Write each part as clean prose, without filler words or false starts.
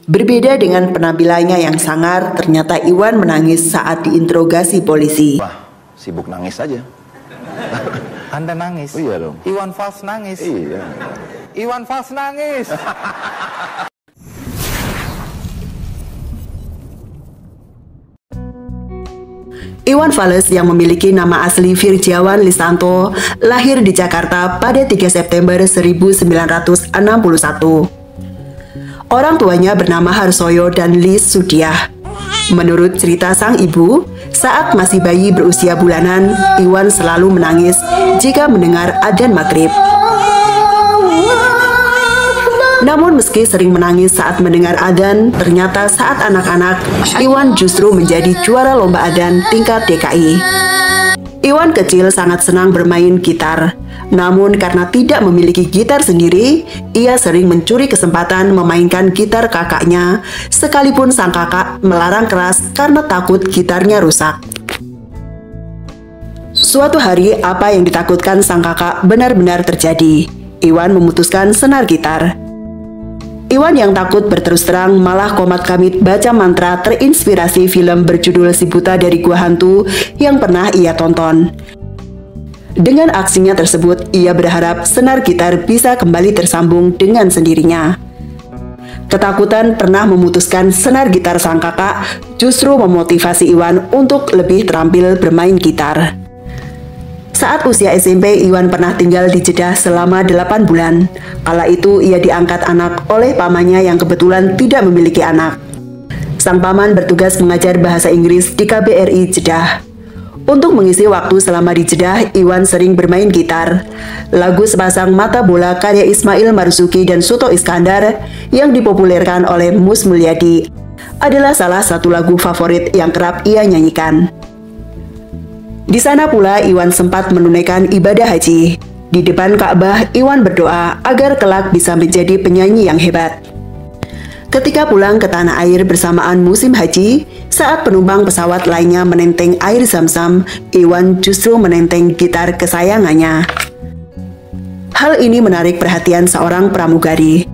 Berbeda dengan penampilannya yang sangar, ternyata Iwan menangis saat diinterogasi polisi. Wah, sibuk nangis aja. Anda nangis? Oh iya dong. Iwan Fals nangis? Iya. Iwan Fals nangis! Iwan Fals yang memiliki nama asli Firjawan Lisanto lahir di Jakarta pada 3 September 1961. Orang tuanya bernama Harsoyo dan Lis Sudiah. Menurut cerita sang ibu, saat masih bayi berusia bulanan, Iwan selalu menangis jika mendengar adzan maghrib. Namun meski sering menangis saat mendengar adzan, ternyata saat anak-anak, Iwan justru menjadi juara lomba adzan tingkat DKI. Iwan kecil sangat senang bermain gitar. Namun karena tidak memiliki gitar sendiri, ia sering mencuri kesempatan memainkan gitar kakaknya, sekalipun sang kakak melarang keras karena takut gitarnya rusak. Suatu hari, apa yang ditakutkan sang kakak benar-benar terjadi. Iwan memutuskan senar gitar. Iwan yang takut berterus terang malah komat kamit baca mantra terinspirasi film berjudul Si Buta dari Gua Hantu yang pernah ia tonton. Dengan aksinya tersebut, ia berharap senar gitar bisa kembali tersambung dengan sendirinya. Ketakutan pernah memutuskan senar gitar sang kakak justru memotivasi Iwan untuk lebih terampil bermain gitar. Saat usia SMP, Iwan pernah tinggal di Jeddah selama 8 bulan. Kala itu ia diangkat anak oleh pamannya yang kebetulan tidak memiliki anak. Sang paman bertugas mengajar bahasa Inggris di KBRI Jeddah. Untuk mengisi waktu selama di Jeddah, Iwan sering bermain gitar. Lagu Sepasang Mata Bola karya Ismail Marzuki dan Soto Iskandar yang dipopulerkan oleh Mus Mulyadi adalah salah satu lagu favorit yang kerap ia nyanyikan. Di sana pula Iwan sempat menunaikan ibadah haji. Di depan Ka'bah, Iwan berdoa agar kelak bisa menjadi penyanyi yang hebat. Ketika pulang ke tanah air bersamaan musim haji, saat penumpang pesawat lainnya menenteng air zam-zam, Iwan justru menenteng gitar kesayangannya. Hal ini menarik perhatian seorang pramugari.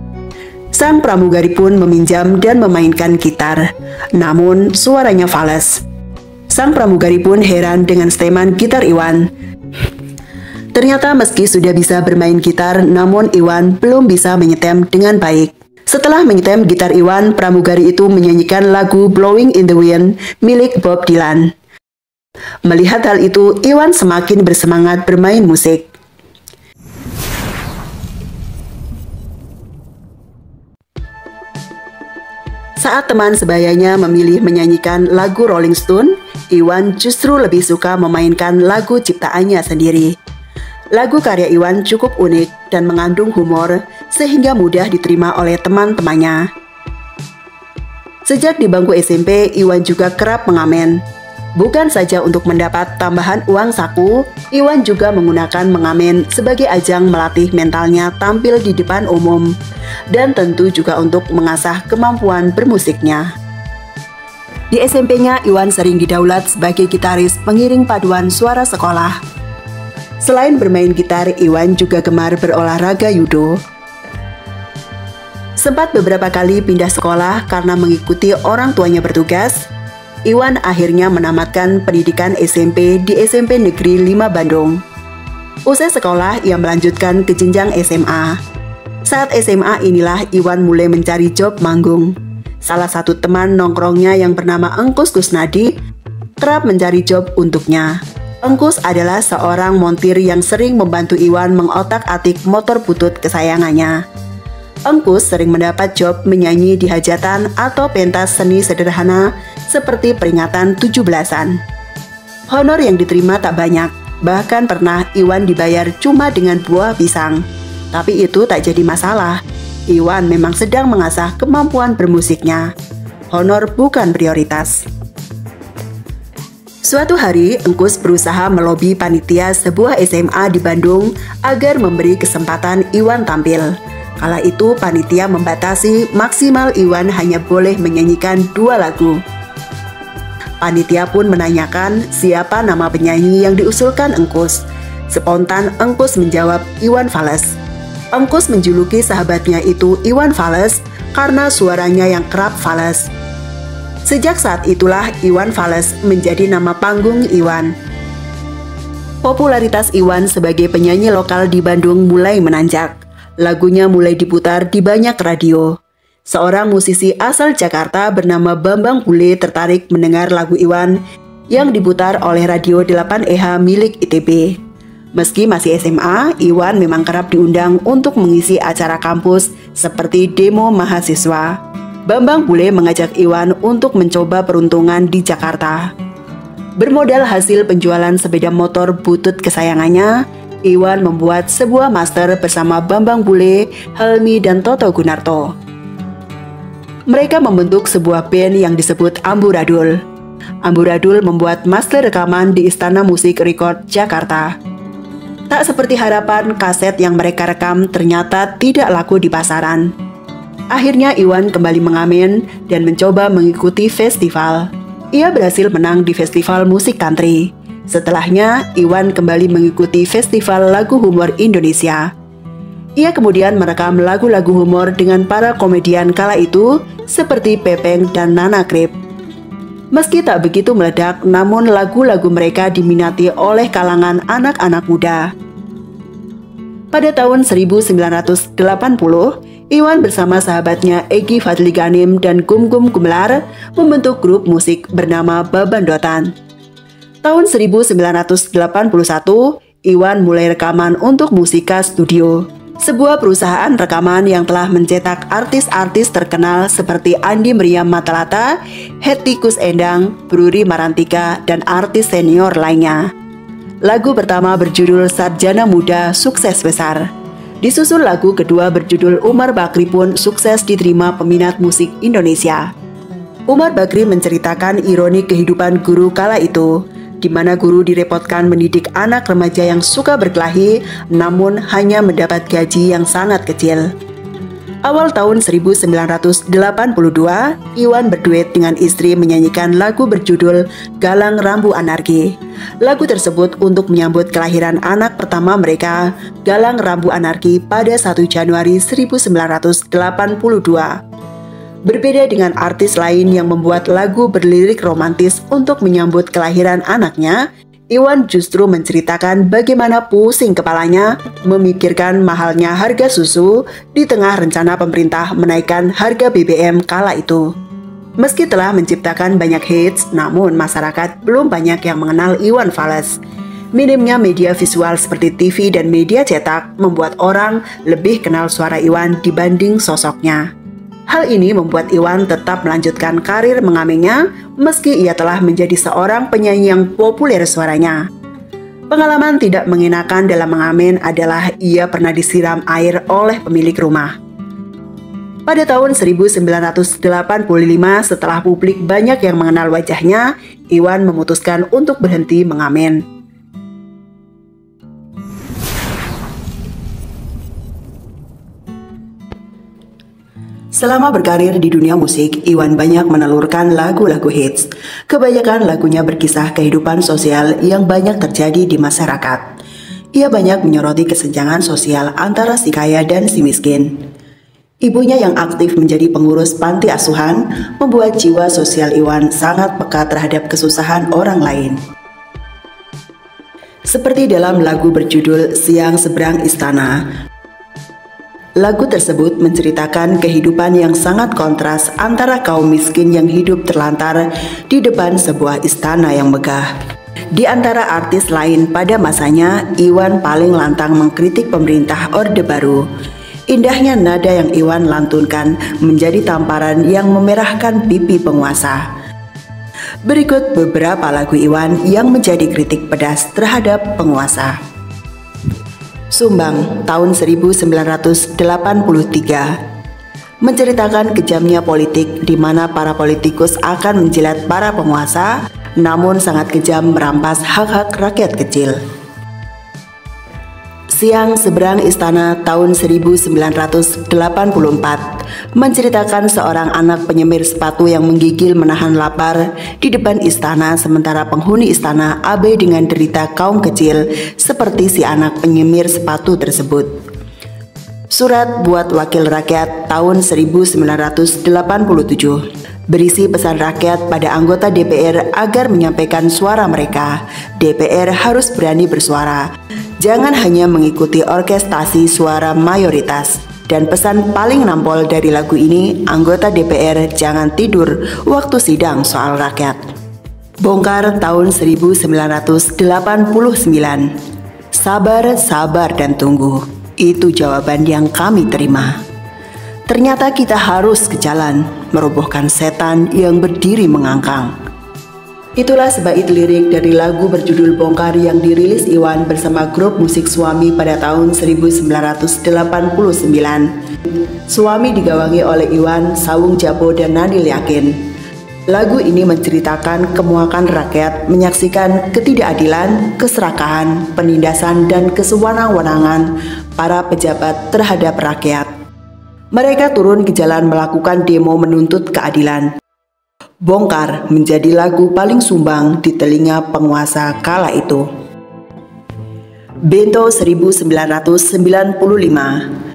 Sang pramugari pun meminjam dan memainkan gitar, namun suaranya fals. Sang pramugari pun heran dengan setelan gitar Iwan. Ternyata meski sudah bisa bermain gitar, namun Iwan belum bisa menyetem dengan baik. Setelah menyetem gitar Iwan, pramugari itu menyanyikan lagu Blowing in the Wind milik Bob Dylan. Melihat hal itu, Iwan semakin bersemangat bermain musik. Saat teman sebayanya memilih menyanyikan lagu Rolling Stone, Iwan justru lebih suka memainkan lagu ciptaannya sendiri. Lagu karya Iwan cukup unik dan mengandung humor sehingga mudah diterima oleh teman-temannya. Sejak di bangku SMP, Iwan juga kerap mengamen. Bukan saja untuk mendapat tambahan uang saku, Iwan juga menggunakan mengamen sebagai ajang melatih mentalnya tampil di depan umum, dan tentu juga untuk mengasah kemampuan bermusiknya. Di SMP-nya, Iwan sering didaulat sebagai gitaris pengiring paduan suara sekolah. Selain bermain gitar, Iwan juga gemar berolahraga judo. Sempat beberapa kali pindah sekolah karena mengikuti orang tuanya bertugas, Iwan akhirnya menamatkan pendidikan SMP di SMP Negeri 5 Bandung. Usai sekolah, ia melanjutkan ke jenjang SMA. Saat SMA inilah Iwan mulai mencari job manggung. Salah satu teman nongkrongnya yang bernama Engkus Kusnadi kerap mencari job untuknya. Engkus adalah seorang montir yang sering membantu Iwan mengotak-atik motor butut kesayangannya. Engkus sering mendapat job menyanyi di hajatan atau pentas seni sederhana seperti peringatan 17-an. Honor yang diterima tak banyak, bahkan pernah Iwan dibayar cuma dengan buah pisang. Tapi itu tak jadi masalah. Iwan memang sedang mengasah kemampuan bermusiknya. Honor bukan prioritas. Suatu hari, Engkus berusaha melobi panitia sebuah SMA di Bandung agar memberi kesempatan Iwan tampil. Kala itu, panitia membatasi maksimal Iwan hanya boleh menyanyikan 2 lagu. Panitia pun menanyakan siapa nama penyanyi yang diusulkan Engkus. Spontan Engkus menjawab Iwan Fals. Engkus menjuluki sahabatnya itu Iwan Fals karena suaranya yang kerap fals. Sejak saat itulah Iwan Fals menjadi nama panggung Iwan. Popularitas Iwan sebagai penyanyi lokal di Bandung mulai menanjak. Lagunya mulai diputar di banyak radio. Seorang musisi asal Jakarta bernama Bambang Bule tertarik mendengar lagu Iwan yang diputar oleh Radio 8EH milik ITB. Meski masih SMA, Iwan memang kerap diundang untuk mengisi acara kampus seperti demo mahasiswa. Bambang Bule mengajak Iwan untuk mencoba peruntungan di Jakarta. Bermodal hasil penjualan sepeda motor butut kesayangannya, Iwan membuat sebuah master bersama Bambang Bule, Helmi, dan Toto Gunarto. Mereka membentuk sebuah band yang disebut Amburadul. Amburadul membuat master rekaman di Istana Musik Record Jakarta. Tak seperti harapan, kaset yang mereka rekam ternyata tidak laku di pasaran. Akhirnya Iwan kembali mengamen dan mencoba mengikuti festival. Ia berhasil menang di festival musik country. Setelahnya, Iwan kembali mengikuti festival lagu humor Indonesia. Ia kemudian merekam lagu-lagu humor dengan para komedian kala itu seperti Pepeng dan Nana Krip. Meski tak begitu meledak, namun lagu-lagu mereka diminati oleh kalangan anak-anak muda. Pada tahun 1980, Iwan bersama sahabatnya Egy Fadli Ganim dan Gum Gum Gumelar membentuk grup musik bernama Babandotan. Tahun 1981, Iwan mulai rekaman untuk Musika Studio, sebuah perusahaan rekaman yang telah mencetak artis-artis terkenal seperti Andi Meriam Matalata, Hetty Koes Endang, Bruri Marantika, dan artis senior lainnya. Lagu pertama berjudul Sarjana Muda sukses besar. Disusul lagu kedua berjudul Umar Bakri pun sukses diterima peminat musik Indonesia. Umar Bakri menceritakan ironi kehidupan guru kala itu, di mana guru direpotkan mendidik anak remaja yang suka berkelahi namun hanya mendapat gaji yang sangat kecil. Awal tahun 1982, Iwan berduet dengan istri menyanyikan lagu berjudul Galang Rambu Anarki. Lagu tersebut untuk menyambut kelahiran anak pertama mereka, Galang Rambu Anarki, pada 1 Januari 1982. Berbeda dengan artis lain yang membuat lagu berlirik romantis untuk menyambut kelahiran anaknya, Iwan justru menceritakan bagaimana pusing kepalanya memikirkan mahalnya harga susu di tengah rencana pemerintah menaikkan harga BBM kala itu. Meski telah menciptakan banyak hits, namun masyarakat belum banyak yang mengenal Iwan Fals. Minimnya media visual seperti TV dan media cetak membuat orang lebih kenal suara Iwan dibanding sosoknya. Hal ini membuat Iwan tetap melanjutkan karir mengamennya meski ia telah menjadi seorang penyanyi yang populer suaranya. Pengalaman tidak mengenakan dalam mengamen adalah ia pernah disiram air oleh pemilik rumah. Pada tahun 1985, setelah publik banyak yang mengenal wajahnya, Iwan memutuskan untuk berhenti mengamen. Selama berkarir di dunia musik, Iwan banyak menelurkan lagu-lagu hits. Kebanyakan lagunya berkisah kehidupan sosial yang banyak terjadi di masyarakat. Ia banyak menyoroti kesenjangan sosial antara si kaya dan si miskin. Ibunya yang aktif menjadi pengurus panti asuhan membuat jiwa sosial Iwan sangat peka terhadap kesusahan orang lain. Seperti dalam lagu berjudul Siang Seberang Istana. Lagu tersebut menceritakan kehidupan yang sangat kontras antara kaum miskin yang hidup terlantar di depan sebuah istana yang megah. Di antara artis lain pada masanya, Iwan paling lantang mengkritik pemerintah Orde Baru. Indahnya nada yang Iwan lantunkan menjadi tamparan yang memerahkan pipi penguasa. Berikut beberapa lagu Iwan yang menjadi kritik pedas terhadap penguasa. Sumbang tahun 1983 menceritakan kejamnya politik di mana para politikus akan menjilat para penguasa, namun sangat kejam merampas hak-hak rakyat kecil. Siang Seberang Istana tahun 1984 menceritakan seorang anak penyemir sepatu yang menggigil menahan lapar di depan istana sementara penghuni istana abai dengan derita kaum kecil seperti si anak penyemir sepatu tersebut. Surat buat Wakil Rakyat tahun 1987 berisi pesan rakyat pada anggota DPR agar menyampaikan suara mereka. DPR harus berani bersuara, jangan hanya mengikuti orkestrasi suara mayoritas. Dan pesan paling nampol dari lagu ini, anggota DPR jangan tidur waktu sidang soal rakyat. Bongkar tahun 1989. Sabar, sabar dan tunggu. Itu jawaban yang kami terima. Ternyata kita harus ke jalan, merobohkan setan yang berdiri mengangkang. Itulah sebaik lirik dari lagu berjudul Bongkar yang dirilis Iwan bersama grup musik Suami pada tahun 1989. Suami digawangi oleh Iwan, Sawung Japo, dan Nanil Yakin. Lagu ini menceritakan kemuakan rakyat menyaksikan ketidakadilan, keserakahan, penindasan, dan kesewenang-wenangan para pejabat terhadap rakyat. Mereka turun ke jalan melakukan demo menuntut keadilan. Bongkar menjadi lagu paling sumbang di telinga penguasa kala itu. Bento 1995.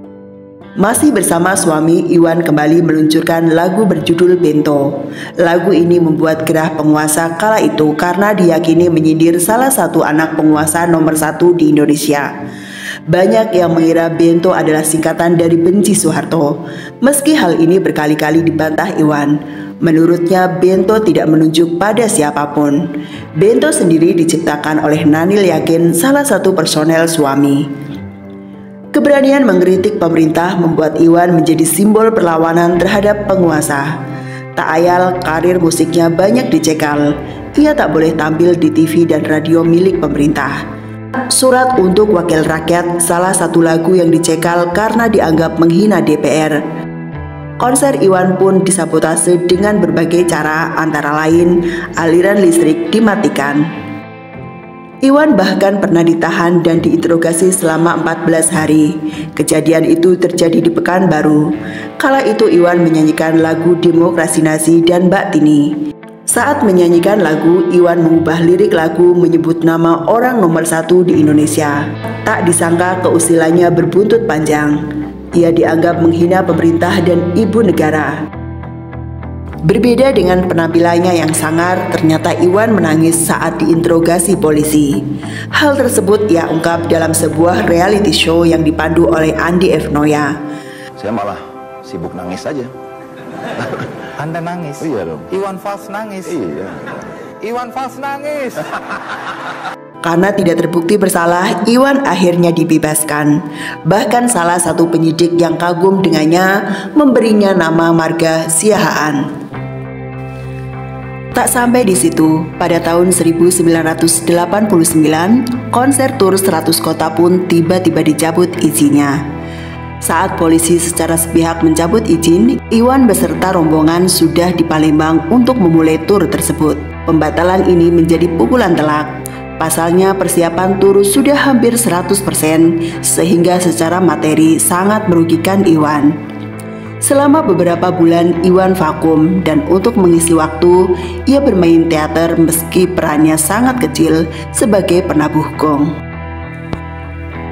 Masih bersama Suami, Iwan kembali meluncurkan lagu berjudul Bento. Lagu ini membuat gerah penguasa kala itu karena diyakini menyindir salah satu anak penguasa nomor 1 di Indonesia. Banyak yang mengira Bento adalah singkatan dari benci Soeharto. Meski hal ini berkali-kali dibantah Iwan, menurutnya Bento tidak menunjuk pada siapapun. Bento sendiri diciptakan oleh Nanil Yakin, salah satu personel Suami. Keberanian mengkritik pemerintah membuat Iwan menjadi simbol perlawanan terhadap penguasa. Tak ayal karir musiknya banyak dicekal. Ia tak boleh tampil di TV dan radio milik pemerintah. Surat untuk Wakil Rakyat salah satu lagu yang dicekal karena dianggap menghina DPR. Konser Iwan pun disabotase dengan berbagai cara, antara lain aliran listrik dimatikan. Iwan bahkan pernah ditahan dan diinterogasi selama 14 hari. Kejadian itu terjadi di Pekanbaru. Kala itu Iwan menyanyikan lagu Demokrasi Nasi dan Mbak Tini. Saat menyanyikan lagu, Iwan mengubah lirik lagu menyebut nama orang nomor 1 di Indonesia. Tak disangka keusilannya berbuntut panjang. Ia dianggap menghina pemerintah dan ibu negara. Berbeda dengan penampilannya yang sangar, ternyata Iwan menangis saat diinterogasi polisi. Hal tersebut ia ungkap dalam sebuah reality show yang dipandu oleh Andi F. Noya. Saya malah sibuk nangis saja. Anda nangis? Iya dong. Iwan Fals nangis? Iya. Iwan Fals nangis? Karena tidak terbukti bersalah, Iwan akhirnya dibebaskan. Bahkan salah satu penyidik yang kagum dengannya memberinya nama marga Siahaan. Tak sampai di situ, pada tahun 1989, konser tur 100 kota pun tiba-tiba dicabut izinnya. Saat polisi secara sepihak mencabut izin, Iwan beserta rombongan sudah di Palembang untuk memulai tur tersebut. Pembatalan ini menjadi pukulan telak. Pasalnya persiapan tur sudah hampir 100%, sehingga secara materi sangat merugikan Iwan. Selama beberapa bulan Iwan vakum, dan untuk mengisi waktu, ia bermain teater meski perannya sangat kecil sebagai penabuh gong.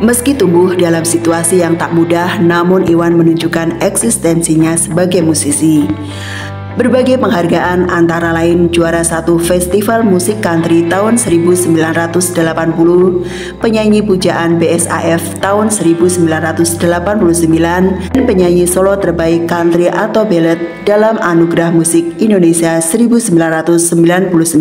Meski tumbuh dalam situasi yang tak mudah, namun Iwan menunjukkan eksistensinya sebagai musisi. Berbagai penghargaan antara lain juara 1 Festival Musik Country tahun 1980, penyanyi pujaan BSAF tahun 1989, dan penyanyi solo terbaik country atau ballad dalam Anugerah Musik Indonesia 1999.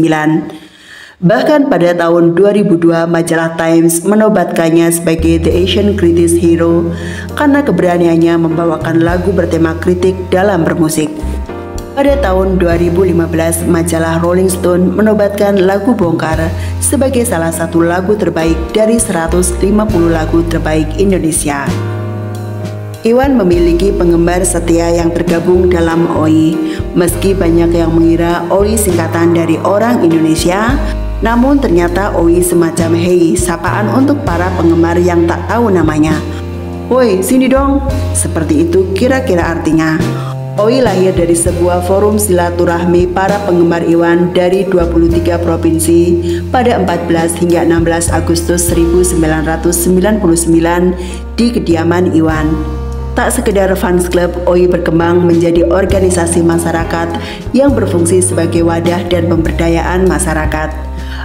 Bahkan pada tahun 2002 majalah Times menobatkannya sebagai The Asian Critics Hero karena keberaniannya membawakan lagu bertema kritik dalam bermusik. Pada tahun 2015 majalah Rolling Stone menobatkan lagu Bongkar sebagai salah satu lagu terbaik dari 150 lagu terbaik Indonesia. Iwan memiliki penggemar setia yang tergabung dalam OI. Meski banyak yang mengira OI singkatan dari orang Indonesia, namun ternyata OI semacam hey sapaan untuk para penggemar yang tak tahu namanya. Woi, sini dong. Seperti itu kira-kira artinya. OI lahir dari sebuah forum silaturahmi para penggemar Iwan dari 23 provinsi pada 14 hingga 16 Agustus 1999 di kediaman Iwan. Tak sekedar fans club, OI berkembang menjadi organisasi masyarakat yang berfungsi sebagai wadah dan pemberdayaan masyarakat.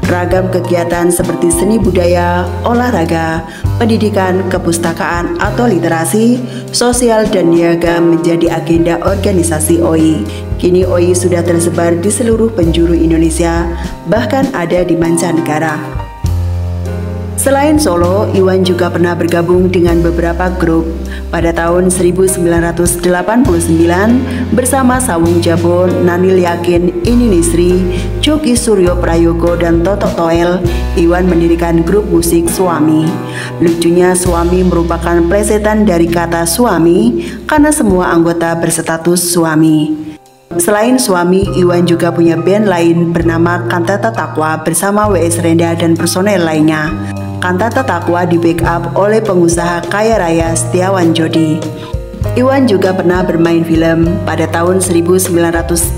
Ragam kegiatan seperti seni budaya, olahraga, pendidikan, kepustakaan atau literasi, sosial dan niaga menjadi agenda organisasi OI. Kini OI sudah tersebar di seluruh penjuru Indonesia, bahkan ada di mancanegara. Selain Solo, Iwan juga pernah bergabung dengan beberapa grup. Pada tahun 1989, bersama Sawung Jabo, Nanil Yakin, Ini Nisri, Coki Suryo Prayogo, dan Totok Toel, Iwan mendirikan grup musik Suami. Lucunya, Suami merupakan plesetan dari kata suami karena semua anggota berstatus suami. Selain Suami, Iwan juga punya band lain bernama Kantata Takwa bersama WS Renda dan personel lainnya. Kantata Takwa di-backup oleh pengusaha kaya raya Setiawan Jodi. Iwan juga pernah bermain film. Pada tahun 1985,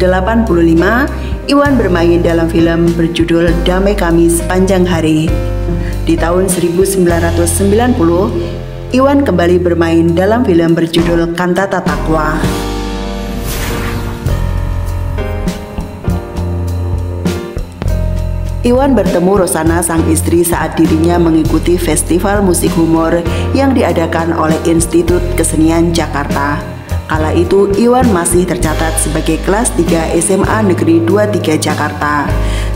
Iwan bermain dalam film berjudul Damai Kami Sepanjang Hari. Di tahun 1990, Iwan kembali bermain dalam film berjudul Kantata Takwa. Iwan bertemu Rosana, sang istri, saat dirinya mengikuti festival musik humor yang diadakan oleh Institut Kesenian Jakarta. Kala itu Iwan masih tercatat sebagai kelas 3 SMA Negeri 23 Jakarta.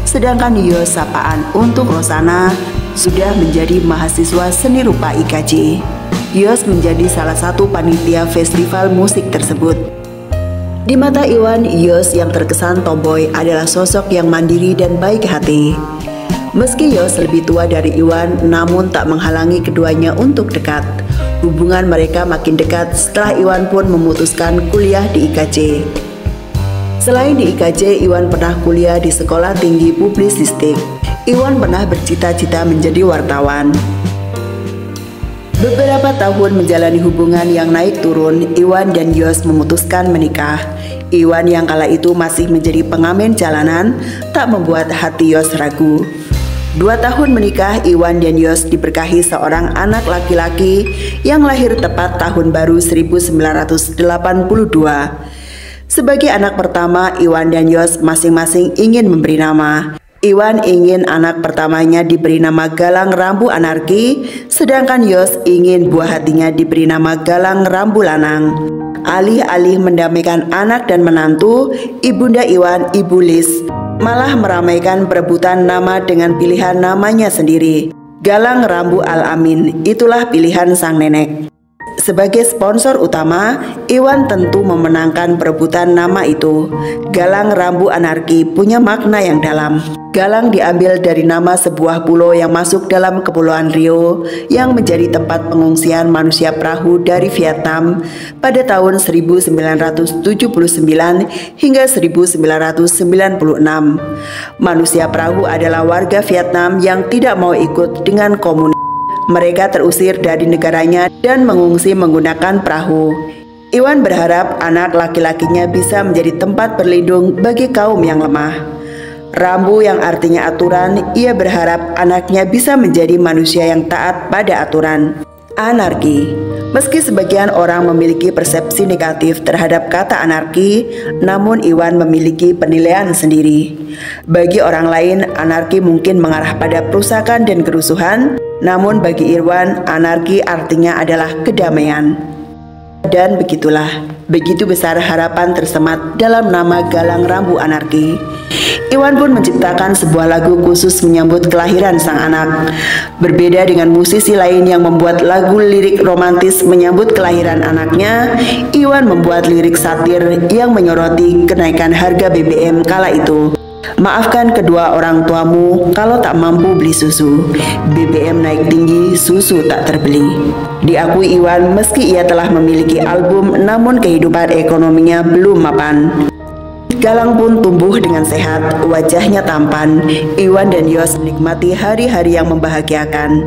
Sedangkan Yos sapaan untuk Rosana sudah menjadi mahasiswa seni rupa IKJ. Yos menjadi salah satu panitia festival musik tersebut. Di mata Iwan, Yos yang terkesan tomboy adalah sosok yang mandiri dan baik hati. Meski Yos lebih tua dari Iwan, namun tak menghalangi keduanya untuk dekat. Hubungan mereka makin dekat setelah Iwan pun memutuskan kuliah di IKJ. Selain di IKJ, Iwan pernah kuliah di Sekolah Tinggi Publisistik. Iwan pernah bercita-cita menjadi wartawan. Beberapa tahun menjalani hubungan yang naik turun, Iwan dan Yos memutuskan menikah. Iwan yang kala itu masih menjadi pengamen jalanan tak membuat hati Yos ragu. 2 tahun menikah, Iwan dan Yos diberkahi seorang anak laki-laki yang lahir tepat tahun baru 1982. Sebagai anak pertama, Iwan dan Yos masing-masing ingin memberi nama. Iwan ingin anak pertamanya diberi nama Galang Rambu Anarki, sedangkan Yos ingin buah hatinya diberi nama Galang Rambu Lanang. Alih-alih mendamaikan anak dan menantu, ibunda Iwan, Ibu Lis, malah meramaikan perebutan nama dengan pilihan namanya sendiri, Galang Rambu Al-Amin. Itulah pilihan sang nenek. Sebagai sponsor utama, Iwan tentu memenangkan perebutan nama itu. Galang Rambu Anarki punya makna yang dalam. Galang diambil dari nama sebuah pulau yang masuk dalam Kepulauan Rio yang menjadi tempat pengungsian manusia perahu dari Vietnam pada tahun 1979 hingga 1996. Manusia perahu adalah warga Vietnam yang tidak mau ikut dengan komunis. Mereka terusir dari negaranya dan mengungsi menggunakan perahu. Iwan berharap anak laki-lakinya bisa menjadi tempat berlindung bagi kaum yang lemah. Rambu yang artinya aturan, ia berharap anaknya bisa menjadi manusia yang taat pada aturan. Anarki. Meski sebagian orang memiliki persepsi negatif terhadap kata anarki, namun Iwan memiliki penilaian sendiri. Bagi orang lain, anarki mungkin mengarah pada perusakan dan kerusuhan, namun bagi Iwan, anarki artinya adalah kedamaian. Dan begitulah, begitu besar harapan tersemat dalam nama Galang Rambu Anarki. Iwan pun menciptakan sebuah lagu khusus menyambut kelahiran sang anak. Berbeda dengan musisi lain yang membuat lagu lirik romantis menyambut kelahiran anaknya, Iwan membuat lirik satir yang menyoroti kenaikan harga BBM kala itu. Maafkan kedua orang tuamu kalau tak mampu beli susu. BBM naik tinggi, susu tak terbeli. Diakui Iwan meski ia telah memiliki album, namun kehidupan ekonominya belum mapan. Galang pun tumbuh dengan sehat, wajahnya tampan. Iwan dan Yos menikmati hari-hari yang membahagiakan.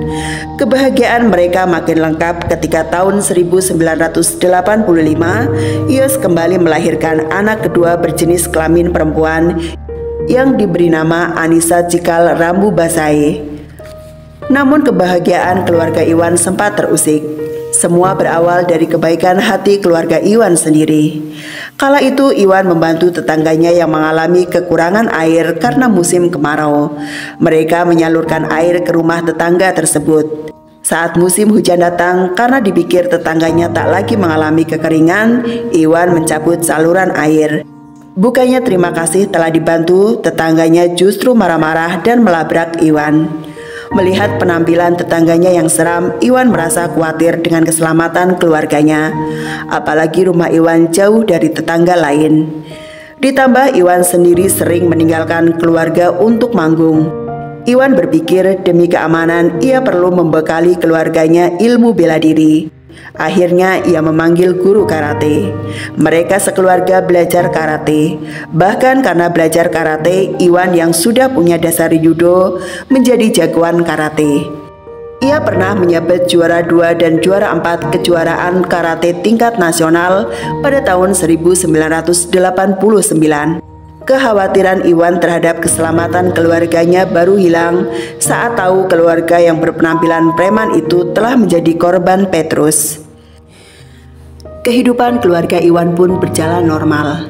Kebahagiaan mereka makin lengkap ketika tahun 1985, Yos kembali melahirkan anak kedua berjenis kelamin perempuan yang diberi nama Anissa Cikal Rambu Basai. Namun kebahagiaan keluarga Iwan sempat terusik. Semua berawal dari kebaikan hati keluarga Iwan sendiri. Kala itu Iwan membantu tetangganya yang mengalami kekurangan air karena musim kemarau. Mereka menyalurkan air ke rumah tetangga tersebut. Saat musim hujan datang, karena dipikir tetangganya tak lagi mengalami kekeringan, Iwan mencabut saluran air. Bukannya terima kasih telah dibantu, tetangganya justru marah-marah dan melabrak Iwan. Melihat penampilan tetangganya yang seram, Iwan merasa khawatir dengan keselamatan keluarganya. Apalagi rumah Iwan jauh dari tetangga lain. Ditambah Iwan sendiri sering meninggalkan keluarga untuk manggung. Iwan berpikir demi keamanan ia perlu membekali keluarganya ilmu bela diri. Akhirnya ia memanggil guru karate. Mereka sekeluarga belajar karate. Bahkan karena belajar karate, Iwan yang sudah punya dasar judo menjadi jagoan karate. Ia pernah menyabet juara 2 dan juara 4 kejuaraan karate tingkat nasional pada tahun 1989. Kekhawatiran Iwan terhadap keselamatan keluarganya baru hilang saat tahu keluarga yang berpenampilan preman itu telah menjadi korban Petrus. Kehidupan keluarga Iwan pun berjalan normal.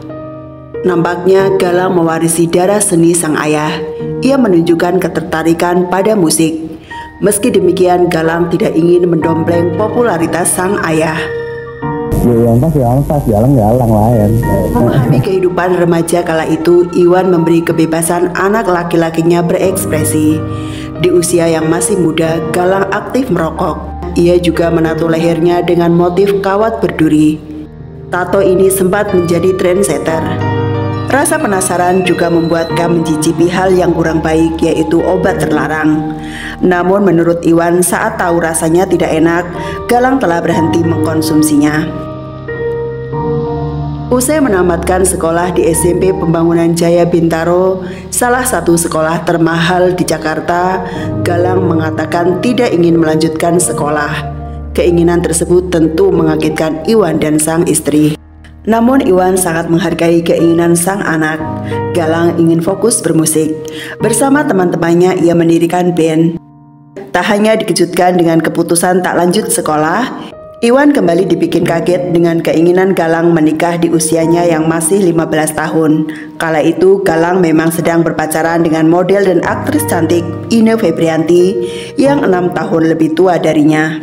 Nampaknya Galang mewarisi darah seni sang ayah. Ia menunjukkan ketertarikan pada musik. Meski demikian, Galang tidak ingin mendompleng popularitas sang ayah. Yang pas galang lain. Memahami kehidupan remaja kala itu, Iwan memberi kebebasan anak laki-lakinya berekspresi. Di usia yang masih muda, Galang aktif merokok. Ia juga menato lehernya dengan motif kawat berduri. Tato ini sempat menjadi trendsetter. Rasa penasaran juga membuat Kam mencicipi hal yang kurang baik, yaitu obat terlarang. Namun menurut Iwan, saat tahu rasanya tidak enak, Galang telah berhenti mengkonsumsinya. Usai menamatkan sekolah di SMP Pembangunan Jaya Bintaro, salah satu sekolah termahal di Jakarta, Galang mengatakan tidak ingin melanjutkan sekolah. Keinginan tersebut tentu mengagetkan Iwan dan sang istri. Namun Iwan sangat menghargai keinginan sang anak. Galang ingin fokus bermusik. Bersama teman-temannya ia mendirikan band. Tak hanya dikejutkan dengan keputusan tak lanjut sekolah, Iwan kembali dibikin kaget dengan keinginan Galang menikah di usianya yang masih 15 tahun. Kala itu Galang memang sedang berpacaran dengan model dan aktris cantik Ine Febrianti yang 6 tahun lebih tua darinya.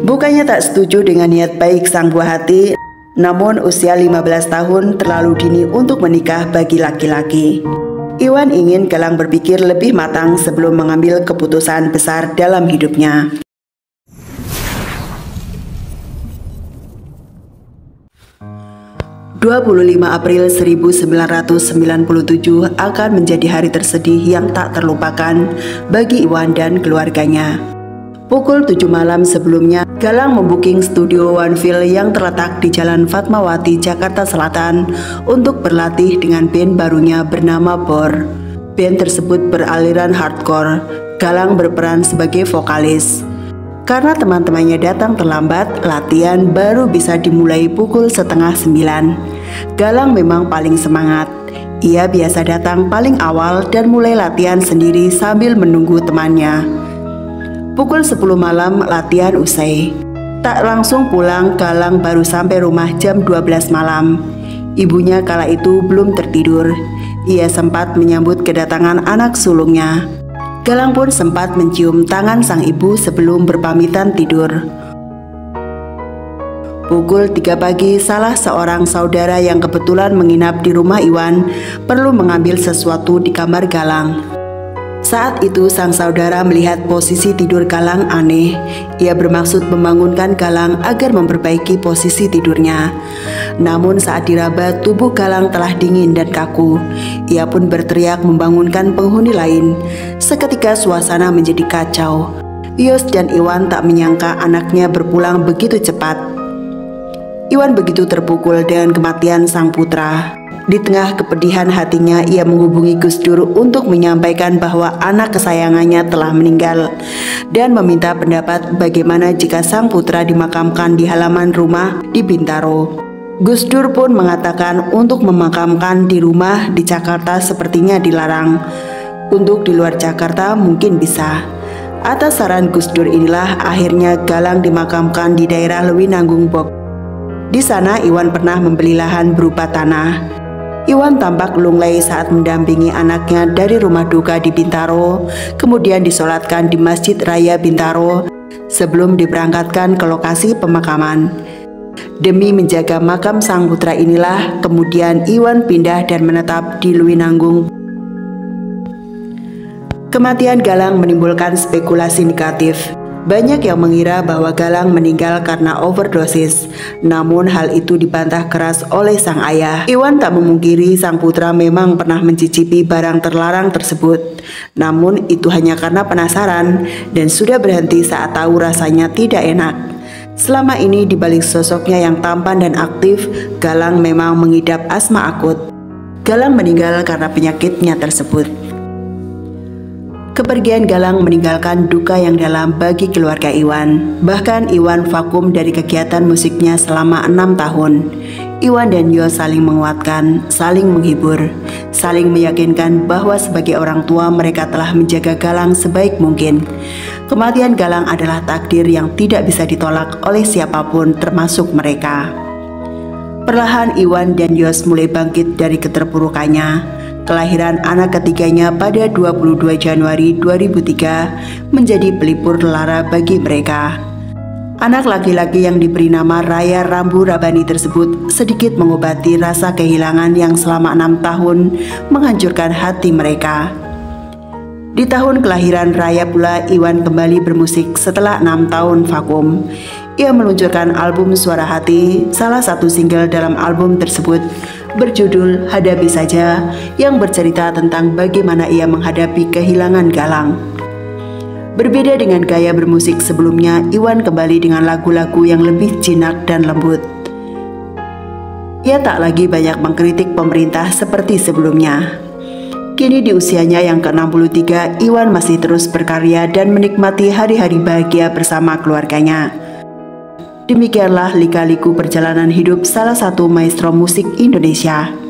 Bukannya tak setuju dengan niat baik sang buah hati, namun usia 15 tahun terlalu dini untuk menikah bagi laki-laki. Iwan ingin Galang berpikir lebih matang sebelum mengambil keputusan besar dalam hidupnya. 25 April 1997 akan menjadi hari tersedih yang tak terlupakan bagi Iwan dan keluarganya. Pukul 7 malam sebelumnya, Galang membooking studio Onefil yang terletak di Jalan Fatmawati, Jakarta Selatan untuk berlatih dengan band barunya bernama Bor. Band tersebut beraliran hardcore. Galang berperan sebagai vokalis. Karena teman-temannya datang terlambat, latihan baru bisa dimulai pukul 8:30. Galang memang paling semangat. Ia biasa datang paling awal dan mulai latihan sendiri sambil menunggu temannya. Pukul 10 malam latihan usai. Tak langsung pulang, Galang baru sampai rumah jam 12 malam. Ibunya kala itu belum tertidur. Ia sempat menyambut kedatangan anak sulungnya. Galang pun sempat mencium tangan sang ibu sebelum berpamitan tidur. Pukul 3 pagi, salah seorang saudara yang kebetulan menginap di rumah Iwan perlu mengambil sesuatu di kamar Galang. Saat itu sang saudara melihat posisi tidur Galang aneh. Ia bermaksud membangunkan Galang agar memperbaiki posisi tidurnya. Namun saat diraba, tubuh Galang telah dingin dan kaku. Ia pun berteriak membangunkan penghuni lain. Seketika suasana menjadi kacau. Yos dan Iwan tak menyangka anaknya berpulang begitu cepat. Iwan begitu terpukul dengan kematian sang putra. Di tengah kepedihan hatinya, ia menghubungi Gus Dur untuk menyampaikan bahwa anak kesayangannya telah meninggal dan meminta pendapat bagaimana jika sang putra dimakamkan di halaman rumah di Bintaro. Gus Dur pun mengatakan untuk memakamkan di rumah di Jakarta sepertinya dilarang. Untuk di luar Jakarta mungkin bisa. Atas saran Gus Dur inilah akhirnya Galang dimakamkan di daerah Lewinanggung, Bogor. Di sana Iwan pernah membeli lahan berupa tanah. Iwan tampak lunglai saat mendampingi anaknya dari rumah duka di Bintaro, kemudian disolatkan di Masjid Raya Bintaro sebelum diberangkatkan ke lokasi pemakaman. Demi menjaga makam sang putra inilah kemudian Iwan pindah dan menetap di Lewinanggung. Kematian Galang menimbulkan spekulasi negatif. Banyak yang mengira bahwa Galang meninggal karena overdosis, namun hal itu dibantah keras oleh sang ayah. Iwan tak memungkiri sang putra memang pernah mencicipi barang terlarang tersebut, namun itu hanya karena penasaran dan sudah berhenti saat tahu rasanya tidak enak. Selama ini di balik sosoknya yang tampan dan aktif, Galang memang mengidap asma akut. Galang meninggal karena penyakitnya tersebut. Kepergian Galang meninggalkan duka yang dalam bagi keluarga Iwan. Bahkan Iwan vakum dari kegiatan musiknya selama 6 tahun. Iwan dan Yos saling menguatkan, saling menghibur, saling meyakinkan bahwa sebagai orang tua mereka telah menjaga Galang sebaik mungkin. Kematian Galang adalah takdir yang tidak bisa ditolak oleh siapapun termasuk mereka. Perlahan Iwan dan Yos mulai bangkit dari keterpurukannya. Kelahiran anak ketiganya pada 22 Januari 2003 menjadi pelipur lara bagi mereka. Anak laki-laki yang diberi nama Raya Rambu Rabani tersebut sedikit mengobati rasa kehilangan yang selama 6 tahun menghancurkan hati mereka. Di tahun kelahiran Raya pula Iwan kembali bermusik setelah 6 tahun vakum. Ia meluncurkan album Suara Hati, salah satu single dalam album tersebut berjudul Hadapi Saja, yang bercerita tentang bagaimana ia menghadapi kehilangan Galang. Berbeda dengan gaya bermusik sebelumnya, Iwan kembali dengan lagu-lagu yang lebih jinak dan lembut. Ia tak lagi banyak mengkritik pemerintah seperti sebelumnya. Kini di usianya yang ke-63, Iwan masih terus berkarya dan menikmati hari-hari bahagia bersama keluarganya. Demikianlah lika-liku perjalanan hidup salah satu maestro musik Indonesia.